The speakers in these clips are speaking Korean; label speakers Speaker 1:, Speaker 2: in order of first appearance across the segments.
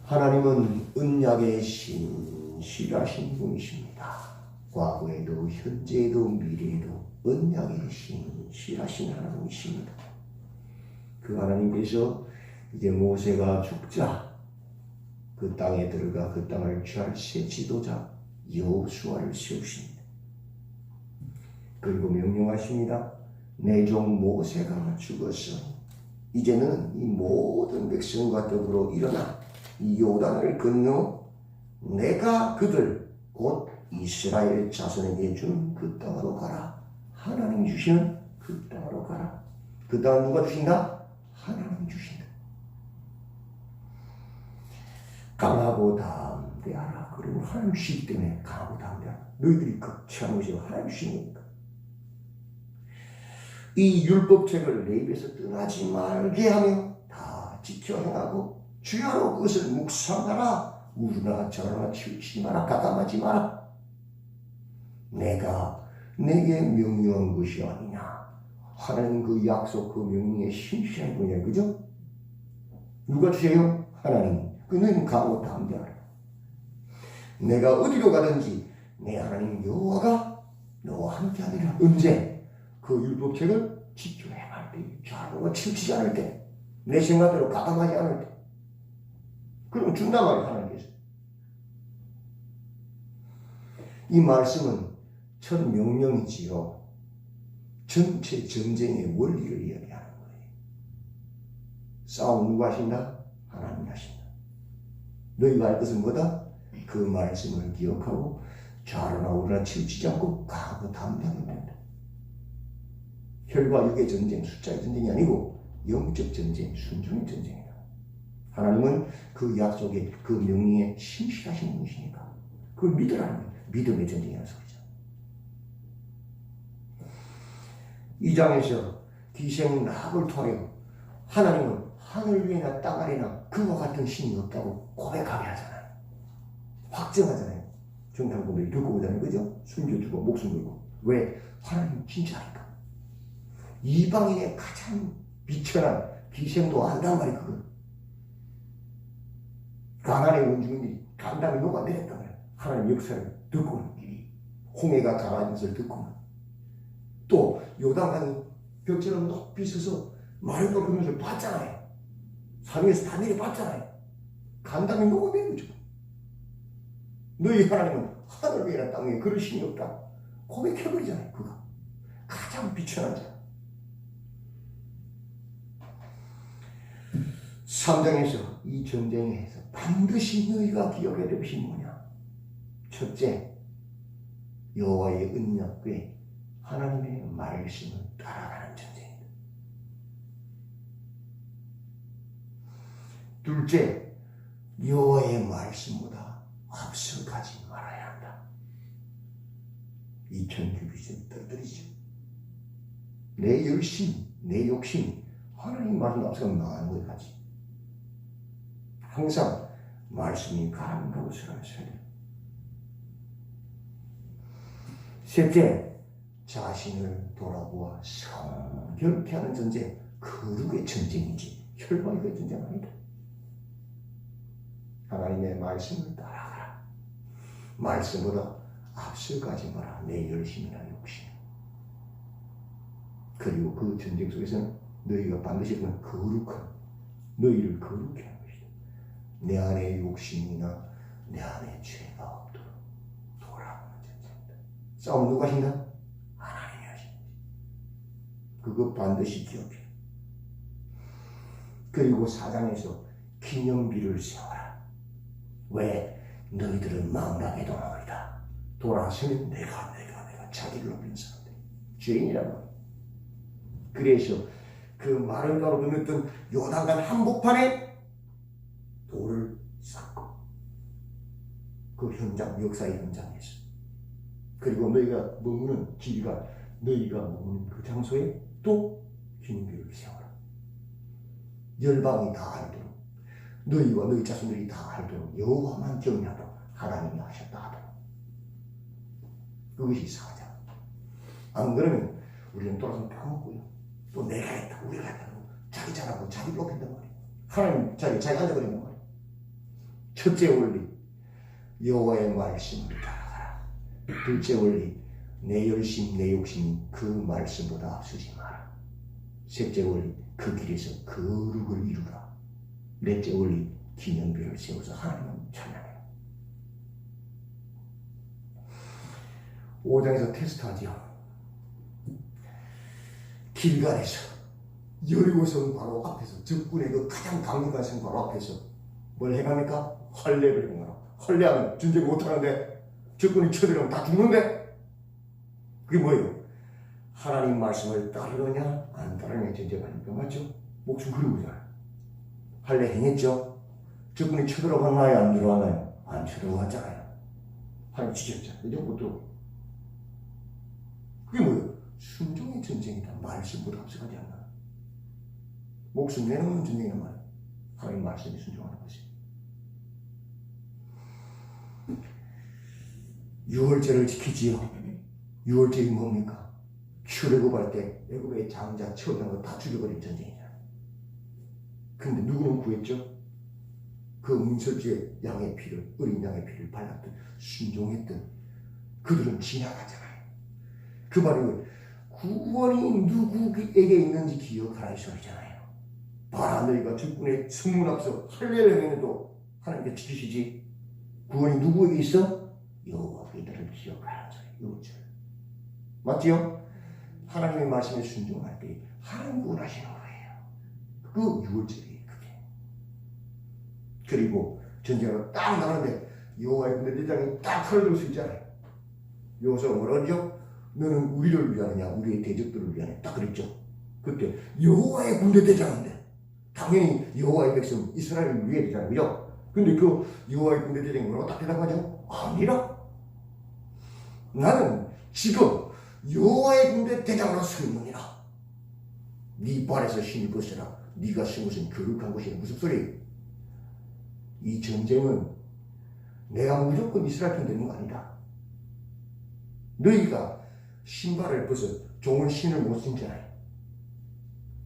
Speaker 1: 하나님은 언약의 신실하신 분이십니다. 과거에도 현재에도 미래에도 언약의 신실하신 하나님이십니다. 그 하나님께서 이제 모세가 죽자 그 땅에 들어가 그 땅을 취할 새 지도자 여호수아를 세우십니다. 그리고 명령하십니다. 내 종 모세가 죽었으니 이제는 이 모든 백성과 더불어 일어나 이 요단을 건너 내가 그들 곧 이스라엘 자손에게 준 그 땅으로 가라. 하나님 주시는 그 땅으로 가라. 그 땅은 누가 주신다? 하나님 주신다. 강하고 담대하라. 그리고 하나님 주시기 때문에 강하고 담대하라. 너희들이 극치한 것이 하나님 주시니까. 이 율법책을 내 입에서 떠나지 말게 하며 다 지켜 행하고 주야로 그것을 묵상하라. 우르나 저르나 치우치지 마라. 가감하지 마라. 내가 내게 명령한 것이 아니냐. 하나님 그 약속 그 명령에 신실한 분이야. 그죠? 누가 주세요? 하나님. 그 너희는 강하고 담대하라. 내가 어디로 가든지 내 하나님 여호와가 너와 함께 하리라. 언제? 그 율법책을 지켜 행할 때, 좌우가 치우치지 않을 때, 내 생각대로 가감하지 않을 때, 그럼 준단 말이에요, 하나님께서. 이 말씀은 첫 명령이지요. 전체 전쟁의 원리를 이야기하는 거예요. 싸움 누가 하신다? 하나님이 하신다. 너희가 할 것은 뭐다? 그 말씀을 기억하고 좌우나 우르나 치우치지 않고 강하고 담대하게 된다. 혈과 육의 전쟁, 숫자의 전쟁이 아니고 영적 전쟁, 순종의 전쟁이다. 하나님은 그 약속에 그 명령에 신실하신 분이시니까 그걸 믿으라는 거예요. 믿음의 전쟁이라는 소리죠. 이 장에서 기생 라합을 통하여 하나님은 하늘 위에나 땅 아래나 그와 같은 신이 없다고 고백하게 하잖아요. 확정하잖아요. 정탐꾼들이 듣고 오잖아요. 그죠? 숨겨주고 목숨 걸고. 왜? 하나님 진짜니까. 이방인의 가장 비천한 기생도 안단 말이에요. 그걸. 가나안의 원주민들이 간담이 녹아내렸단 말이에요. 하나님 역사를 듣고는 미리 홍해가 강한 것을 듣고는 또 요단강이 벽처럼 높이 서서 말을 높은 것을 봤잖아요. 산 위에서 다 내려봤잖아요. 간담이 녹아내리죠. 너희 하나님은 하늘 위에나 땅 위에 그런 신이 없다 고백해버리잖아요. 그가 가장 비천한 자. 3장에서 이 전쟁에서 반드시 너희가 기억해야 될 것이 뭐냐? 첫째, 여호와의 언약궤 하나님의 말씀을 따라가는 전쟁이다. 둘째, 여호와의 말씀보다 앞서가지 말아야 한다. 2000규빗을 떨어뜨리죠. 내 열심, 내 욕심, 하나님 말씀 앞서가면 망하는 것 같지. 항상 말씀이 가는 곳을 하셔야 돼요. 셋째, 자신을 돌아보아 성결케 하는 전쟁, 거룩의 전쟁이지 혈과의 전쟁 아니다. 하나님의 말씀을 따라가라. 말씀보다 앞서가지 마라. 내 열심이나 욕심. 그리고 그 전쟁 속에서는 너희가 반드시 거룩한, 너희를 거룩해 하는 것이다. 내 안에 욕심이나 내 안에 죄가 없도록 돌아오는 전쟁이다. 싸움 누가 하신다? 하나님이 하신다. 그거 반드시 기억해. 그리고 4장에서 기념비를 세워라. 왜? 너희들은 망각의 동물이다. 돌아서면 내가 자기를 높이는 사람들. 죄인이란 말이야. 그래서 그 마른 가루 넣었던 요단강 한복판에 돌을 쌓고 그 현장, 역사의 현장에서 그리고 너희가 머무는 길이가 너희가 머무는 그 장소에 또 기념비를 세워라. 열방이 다 알도록 너희와 너희 자손들이 다 알도록 여호와만 경외하도록 하나님이 하셨다 하도록. 그것이 4장. 안 그러면 우리는 돌아서 펴먹고요. 또 내가 했다, 우리가 했다고 자기 잘하고 자기 높인단 말이에요. 하나님 자기 앉아버린단 말이에요. 첫째 원리, 여호와의 말씀을 따라가라. 둘째 원리, 내 열심, 내 욕심이 그 말씀보다 앞서지 마라. 셋째 원리, 그 길에서 거룩을 이루라. 넷째 원리, 기념비를 세워서 하나님을 찬양해라. 5장에서 테스트하지요. 길갈에서 여리고성 바로 앞에서 적군의 그 가장 강력한 성 바로 앞에서 뭘 해갑니까? 할례를 행하라. 할례하면 전쟁 못하는데 적군이 쳐들어오면 다 죽는데 그게 뭐예요? 하나님 말씀을 따르느냐 안 따르느냐 전쟁하니까 맞죠? 목숨 걸은 거잖아요. 할례 행했죠? 적군이 쳐들어갔나요? 안 들어왔나요? 안 쳐들어왔잖아요. 하나님 지켰잖아요. 그죠? 못 들어오고. 그게 뭐예요? 순종의 전쟁이다. 말씀보다 앞서가지 않나. 목숨 내놓는 전쟁이란 말이에요. 하나님 말씀에 순종하는 것이. 유월절을 지키지요. 유월절이 뭡니까? 출애굽할 때 애굽의 장자 처음한 거 다 죽여버린 전쟁이잖아요. 근데 누구는 구했죠? 그 문설주의 양의 피를, 어린 양의 피를 발랐던 순종했던 그들은 지나가잖아요. 그 말이 구원이 누구에게 있는지 기억하라 이 소리잖아요. 봐라 너희가 적군의 성문 앞서 할례를 행해도 하나님께 지키시지. 구원이 누구에게 있어? 여호와께 너를 기억하라 소리. 요절 맞지요? 하나님의 말씀에 순종할 때 하나님 구원하시는 거예요. 그 유월절이에요. 그게. 그리고 전쟁으로 딱 나가는데 여호와의 군대 대장이 딱 칼을 들고 서 있잖아요. 여호수아가 뭐라 그러죠? 너는 우리를 위하느냐 우리의 대적들을 위하느냐 딱 그랬죠. 그때 여호와의 군대 대장인데 당연히 여호와의 백성 이스라엘을 위해 되잖아요. 그죠? 근데 그 여호와의 군대 대장이 뭐라고 딱 대답하죠? 아니라 나는 지금 여호와의 군대 대장으로 서는느니라. 네 발에서 신을 벗어라. 네가 쓴 것은 거룩한 것이라. 무슨 소리예요? 이 전쟁은 내가 무조건 이스라엘 편 되는 거 아니다. 너희가 신발을 벗어 종은 신을 못 신잖아요.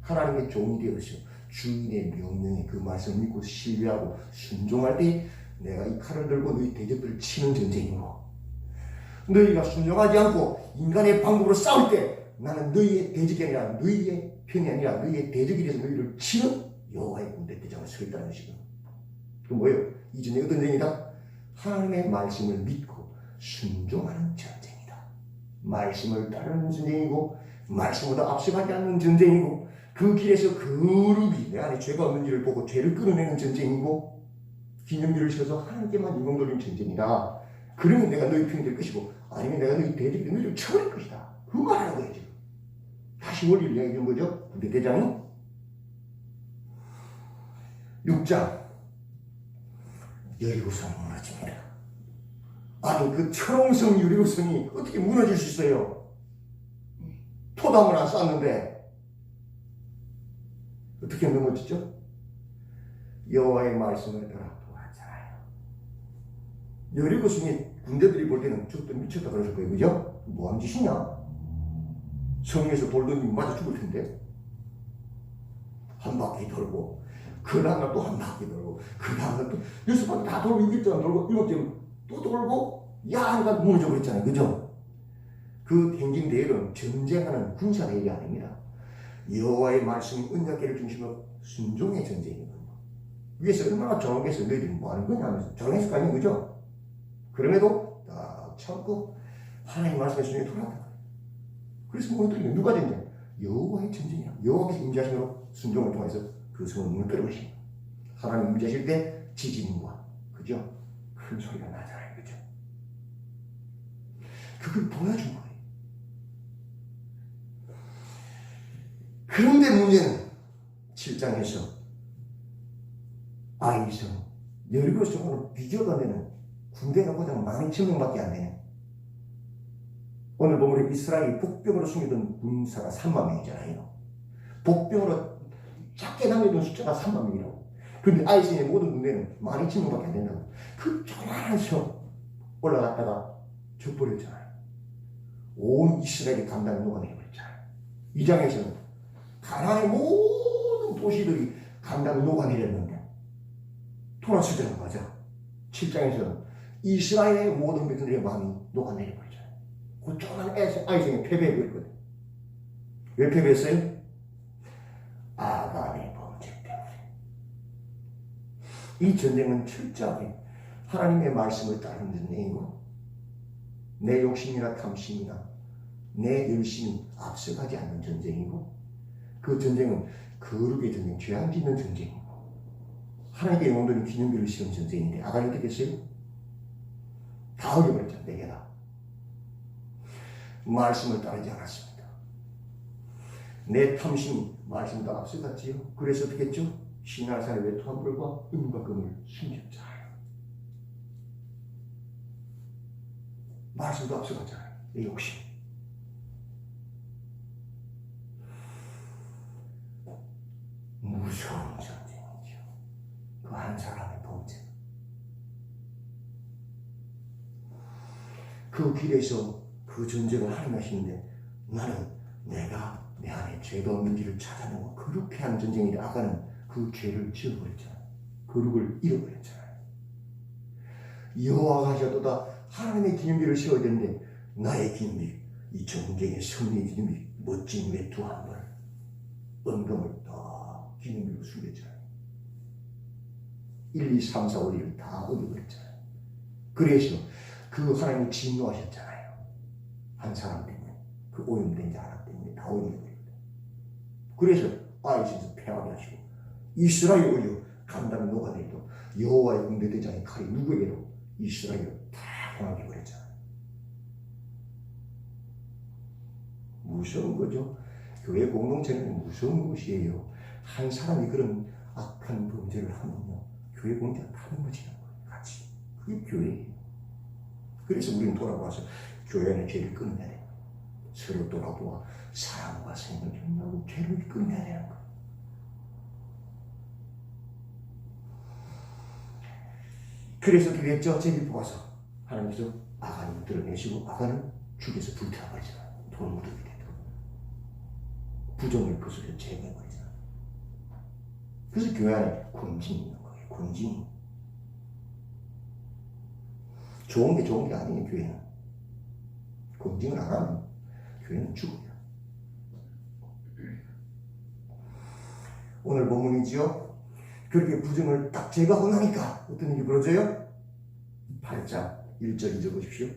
Speaker 1: 하나님의 종이 되어서 주인의 명령에 그 말씀을 믿고 신뢰하고 순종할 때 내가 이 칼을 들고 너희 대적들을 치는 전쟁이고, 너희가 순종하지 않고 인간의 방법으로 싸울 때 나는 너희의 대적이 아니라 너희의 편이 아니라 너희의 대적이 돼서 너희를 치는 여호와의 군대 대장을 서 있다는 것이고, 그 뭐예요? 이 전쟁이 어떤 전쟁이다? 하나님의 말씀을 믿고 순종하는 전쟁이다. 말씀을 따르는 전쟁이고 말씀보다 앞서가지 않는 전쟁이고 그 길에서 거룩이 내 안에 죄가 없는지를 보고 죄를 끊어내는 전쟁이고 기념비를 세워서 하나님께만 영광 돌리는 전쟁이다. 그러면 내가 너희 편이 될 것이고 아니면 내가 너희 대적이 너희를 쳐버릴 것이다. 그 말하는 거예요 지금. 다시 원리를 이야기해 준 거죠. 군대 대장이 6장 여리고성이 무너집니다. 아니 그 철옹성 여리고성이 어떻게 무너질 수 있어요? 토담을 안 쌌는데 어떻게 넘어지죠? 여호와의 말씀을 따라 도왔잖아요. 여리고성이 군대들이 볼 때는 저것도 미쳤다 그러실 거예요. 그죠? 뭐한 짓이냐? 성에서 돌 던지면 맞아 죽을 텐데 한 바퀴 돌고 그 다음날 또 한 바퀴 돌고 그 다음날 또 6바퀴 다 돌고 6일째 돌고 7째 또 돌고 야가 무너져 버렸잖아요. 그죠? 그 행진대회는 전쟁하는 군사대회가 아닙니다. 여호와의 말씀 언약궤를 중심으로 순종의 전쟁이거든요. 위에서 얼마나 조롱해서 너희들이 뭐하는 거냐 하면서 조롱했을 거 아니에요. 그죠? 그럼에도 딱 참고 하나님 말씀에 순종해 돌아왔다. 그래서 무너뜨리는 누가 전쟁? 여호와의 전쟁이야. 여호와께서 임재하심으로 순종을 통해서 그 성을 무너뜨리고 계십니다. 하나님 임재하실 때 지진과 그죠? 큰 소리가 나잖아요. 그죠? 그걸 보여준 거예요. 그런데 문제는 7장에서 아이성, 여리고성으로 비교가 되는 군대가 보장 12,000명밖에 안 되네. 오늘 보면 이스라엘이 복병으로 숨기던 군사가 3만 명이잖아요. 복병으로 작게 남겨둔 숫자가 3만 명이라고. 그런데 아이성의 모든 군대는 12,000명밖에 안 된다고. 그 조그마한 성 올라갔다가 져버렸잖아요. 온 이스라엘이 감당을 녹아내버렸잖아요. 2장에서는 가나안의 모든 도시들이 감당을 녹아내렸는데 돌아서더라고. 맞아. 7장에서는 이스라엘의 모든 백성들의 마음이 녹아내려버리잖아요. 그 조그만 아이성이 패배해버렸거든요. 왜 패배했어요? 아간의 범죄 때문에. 이 전쟁은 철저하게 하나님의 말씀을 따르는 전쟁이고 내 욕심이나 탐심이나 내 열심이 앞서가지 않는 전쟁이고 그 전쟁은 거룩의 전쟁, 죄악 짓는 전쟁이고 하나님의 영혼들은 기념비를 씌운 전쟁인데 아간이 어떻게 했어요? 다 어겨버렸죠. 네 개다. 말씀을 따르지 않았습니다. 내 탐심이 말씀보다 앞서갔지요. 그래서 어떻게 했죠? 신하산의 외투한 벌과 은과 금을 숨겼잖아요. 말씀도 앞서갔잖아요. 내 욕심. 무서운 전쟁이죠. 그 한 사람의 범죄. 그 길에서 그 전쟁을 하나님 하시는데 나는 내가 내 안에 죄가 없는지를 찾아내고 그렇게 한 전쟁인데 아까는 그 죄를 지어버렸잖아요. 거룩을 잃어버렸잖아요. 여호와가 하셨도다 하나님의 기념비를 세워야 되는데 나의 기념비, 이 전쟁의 승리의 기념비, 멋진 외투 한 벌, 은금을 다 기념비로 숨겼잖아요. 1, 2, 3, 4, 5, 1을 다 어겨버렸잖아요. 그래서 그 하나님이 진노하셨잖아요. 한 사람 때문에, 그 오염된 자 때문에 다 오염됩니다. 그래서 아이에서 패하게 하시고 이스라엘 올려 간담이 녹아내리도 여호와의 군대대장의 칼이 누구에게로 이스라엘을 다 향하게 버렸잖아요. 무서운 거죠. 교회 공동체는 무서운 것이에요. 한 사람이 그런 악한 범죄를 하면요, 교회 공동체가 다 넘어지는 거예요. 같이. 그게 교회예요. 그래서 우리는 돌아와서 교회 안에 죄를 끊어야 돼요. 서로 돌아보아 사랑과 생명을 경험하고 죄를 끊어야 되는 거예요. 그래서 어떻게 했죠? 제비 뽑아서 하나님께서 아간을 드러내시고 아간은 죽여서 불태워버리잖아요. 돌무덤이 되도록. 부정을 거스려 제거해버리잖아요. 그래서 교회 안에 군진이 있는 거예요. 군진이. 좋은 게 아니에요. 교회는. 군진을 안 하면 교회는 죽어요. 오늘 본문이지요. 그렇게 부정을 딱 제거하고 나니까 어떤 일이 벌어져요? 8장 1절 2절 보십시오.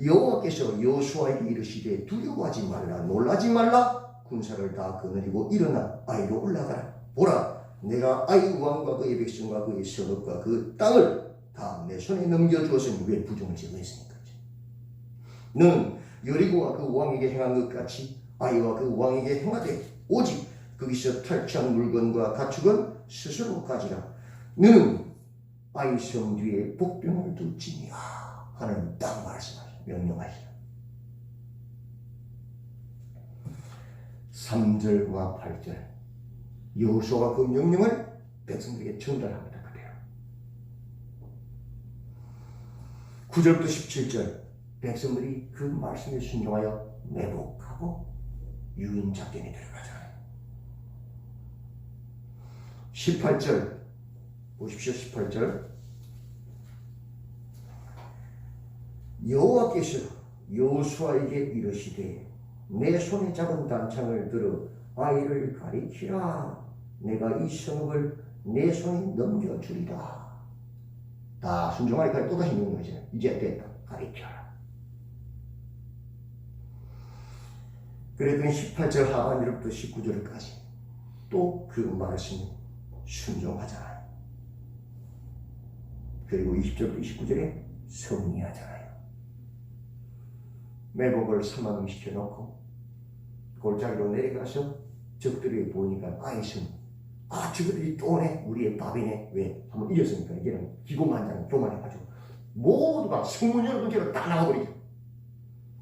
Speaker 1: 여호와께서 여호수아에게 이르시되 두려워하지 말라 놀라지 말라 군사를 다 거느리고 일어나 아이로 올라가라. 보라 내가 아이 왕과 그의 백성과 그의 성읍과 그 땅을 다 내 손에 넘겨주었으니 왜 부정을 제거했으니까. 너는 여리고와 그 왕에게 행한 것 같이 아이와 그 왕에게 행하되 오직 거기서 탈취한 물건과 가축은 스스로 가지라. 너는 아이 성 뒤에 복병을 둘지니라 하는 딱 말씀하시라. 명령하시라. 3절과 8절 여호수아가 그 명령을 백성들에게 전달합니다. 그대로. 9절부터 17절 백성들이 그 말씀에 순종하여 매복하고 유인 작전에 들어가잖아요. 18절 보십시오. 18절 여호와께서 여호수아에게 이르시되 내 손에 잡은 단창을 들어 아이를 가리키라. 내가 이 성읍을 내 손에 넘겨주리라. 다 순종하니까 또다시 명령하잖아요. 이제 됐다. 가리켜라. 그랬더니 18절 하반절부터 19절까지 또 그 말씀이 순종하잖아요. 그리고 20절부터 29절에 승리하잖아요. 매복을 3만 명 시켜놓고 골짜기로 내려가서 적들이 보니까 아이승 저들이 또 오네. 우리의 밥이네. 왜? 한번 이겼으니까 이제는 기고만장 교만해가지고 모두가 성문 열고 뒤로 다 나가버리죠.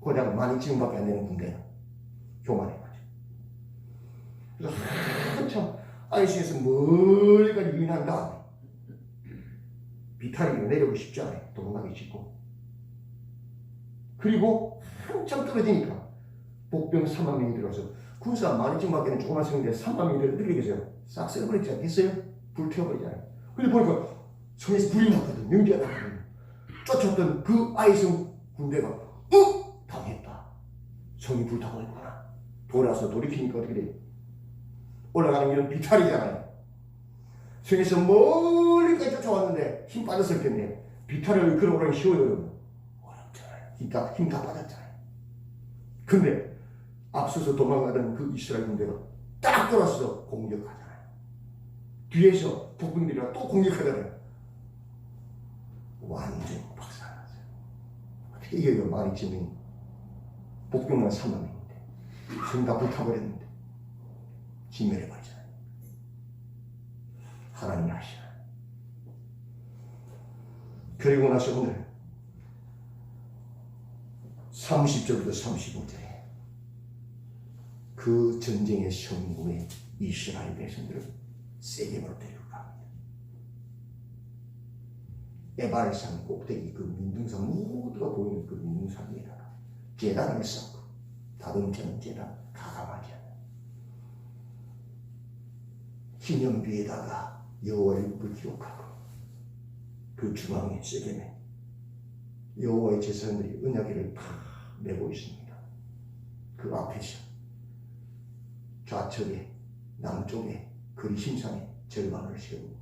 Speaker 1: 고작 12,000명밖에 안 되는 군대는 교만해가지고. 그래서 한참 아이스에서 멀리까지 유인한 다음에 비탈이 내려오고 싶지 않아요. 도망가기 쉽고. 그리고 한참 떨어지니까 복병 3만 명이 들어서 군사 12,000밖에는 조그만 성인데 3만 명이 들어서 어떻게 계세요? 싹 썰어버리지 않겠어요? 불태워버리잖아요. 근데 보니까 성에서 불이 났거든. 연기가 났거든. 쫓았던 그 아이성 군대가 당했다. 성이 불타고 있구나. 돌아서 돌이키니까 어떻게 돼? 올라가는 길은 비탈이잖아요. 성에서 멀리까지 쫓아왔는데 힘 빠졌을 텐데 비탈을 걸어오라니 쉬워요. 어렵잖아요. 힘 다 빠졌잖아요. 근데 앞서서 도망가던 그 이스라엘 군대가 딱 돌아서 공격하잖아요. 뒤에서 북군들이랑 또 공격하잖아요. 완전히 박살났어요. 어떻게 이겨요? 말이 지명이 복병만 3만 명인데 성 다 불타버렸는데 진멸해버리잖아요. 하나님이 하시나요? 그리고 나서 오늘 30절부터 35절에 그 전쟁의 성공에 이스라엘 백성들을 세겜으로 데리고 갑니다. 에발산 꼭대기 그 민둥산 모두가 보이는 그 민둥산 위에다가 제단을 쌓고 다듬지 제단 가감하지 않아요. 기념비에다가 여호와의 이름을 기록하고 그 중앙에 세겜에 여호와의 제사장들이 언약궤를 다 메고 있습니다. 그 앞에서 좌측에 남쪽에 그리심산에 절반을 세우고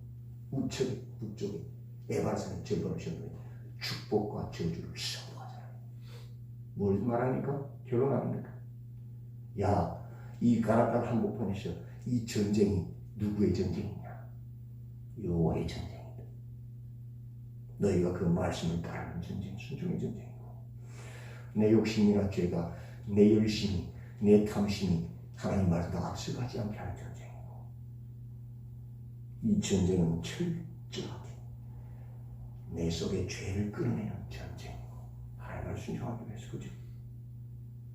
Speaker 1: 우측에 북쪽에 에발산에 절반을 세우고 축복과 저주를 선포하잖아요. 뭘 말합니까? 결론합니까? 야, 이 가나안 한복판에서 이 전쟁이 누구의 전쟁이냐? 여호와의 전쟁이다. 너희가 그 말씀을 따르는 전쟁, 순종의 전쟁이고 내 욕심이나 죄가 내 열심이, 내 탐심이 하나님 말씀에 앞서가지 않게 하는 전쟁이고 이 전쟁은 철저하게 내 속에 죄를 끌어내는 전쟁이고 하나님을 순종하기 위해서 그죠?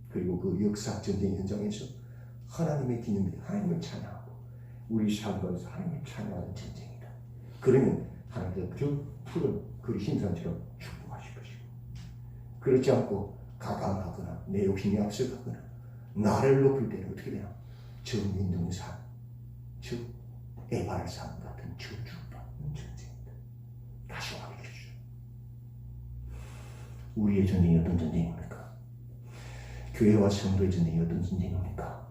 Speaker 1: 그리고 그 역사 전쟁 현장에서 하나님의 기념비 하나님을 찬양하고 우리 삶 가운데서 하나님을 찬양하는 전쟁이다. 그러면 하나님께서 그 푸른 그 신산처럼 축복하실 것이고 그렇지 않고 가감하거나 내 욕심이 앞서가거나 나를 높일 때는 어떻게 되나? 저 민둥산, 즉 에발산 같은 저주받는 전쟁이다. 다시 말해주죠. 우리의 전쟁이 어떤 전쟁입니까? 교회와 성도의 전쟁이 어떤 전쟁입니까?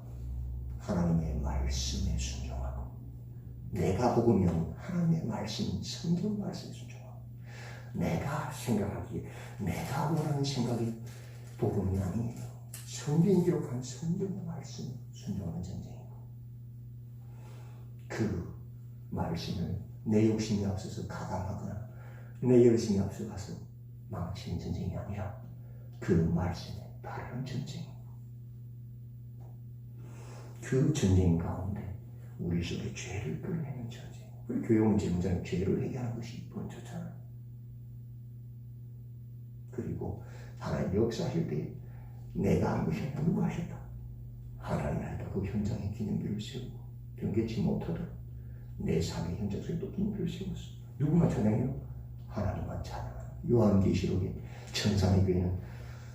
Speaker 1: 하나님의 말씀에 순종하고 내가 복음이면 하나님의 말씀, 성경 말씀에 순종하고 내가 생각하기에 내가 원하는 생각이 복음이 아니에요. 성경이 기록한 성경의 말씀 순종하는 전쟁이고 그 말씀을 내 욕심이 앞서서 가감하거나 내 열심이 앞서가서 망치는 전쟁이 아니라 그 말씀에 따르는 전쟁이고 그 전쟁 가운데 우리 속에 죄를 끌어내는 전쟁. 우리 교회 오는 제문자는 죄를 회개하는 것이 먼저잖아요. 그리고 하나님 역사하실 때 내가 한 것이 아니라 누가 하셨다? 하나님이 하셨다. 그 현장에 기념비를 세우고 변개치 못하도록 내 삶의 현장 속에 또 기념비를 세웠어. 누구만 찬양해요? 하나님만 찬양하는. 요한계시록에 천상의 교회는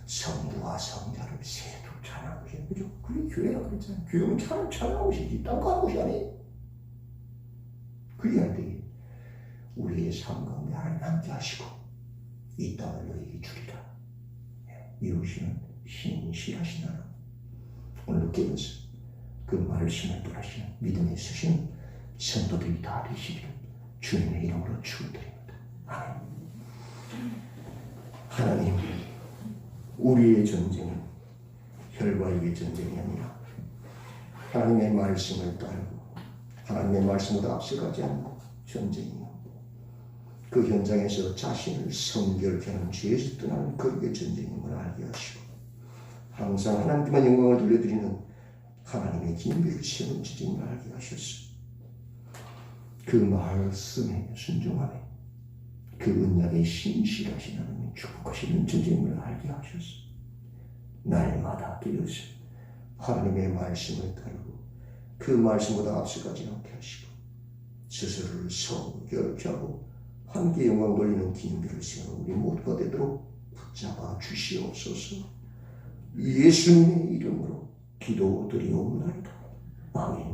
Speaker 1: 성부와 성자를 세도록 찬양하는 것이에요. 그죠? 그게 교회라고 그랬잖아요. 교회는 찬양하는 것이지 딴거 하는 것이 아니에요. 그래야 할 때 우리의 삶 가운데 하나님 함께 하시고 이 땅을 너희에게 주리라. 이루시는 신실하신 하나님. 오늘 깨어서 그 말씀을 따르시는 믿음에 서시는 성도들이 다 되시기를 주님의 이름으로 축원드립니다. 아멘. 하나님, 우리의 전쟁은 혈과 육의 전쟁이 아니라 하나님의 말씀을 따르고 하나님의 말씀보다 앞서가지 않는 전쟁이요. 그 현장에서 자신을 성결케 하는 죄에서 떠나는 거룩의 전쟁임을 알게 하시고 항상 하나님께만 영광을 돌려드리는 하나님의 기념비를 세우는 전쟁임을 알게 하셨소. 그 말씀에 순종하며 그 언약에 신실하신 하나님의 축복하시는 전쟁임을 알게 하셨소. 날마다 깨어서 하나님의 말씀을 따르고 그 말씀보다 앞서가지 않게 하시고 스스로를 성결케 하고 함께 영광 돌리는 기념비를 세우는 우리 모두가 되도록 붙잡아 주시옵소서. 예수님의 이름으로 기도드리옵나이다. 아멘.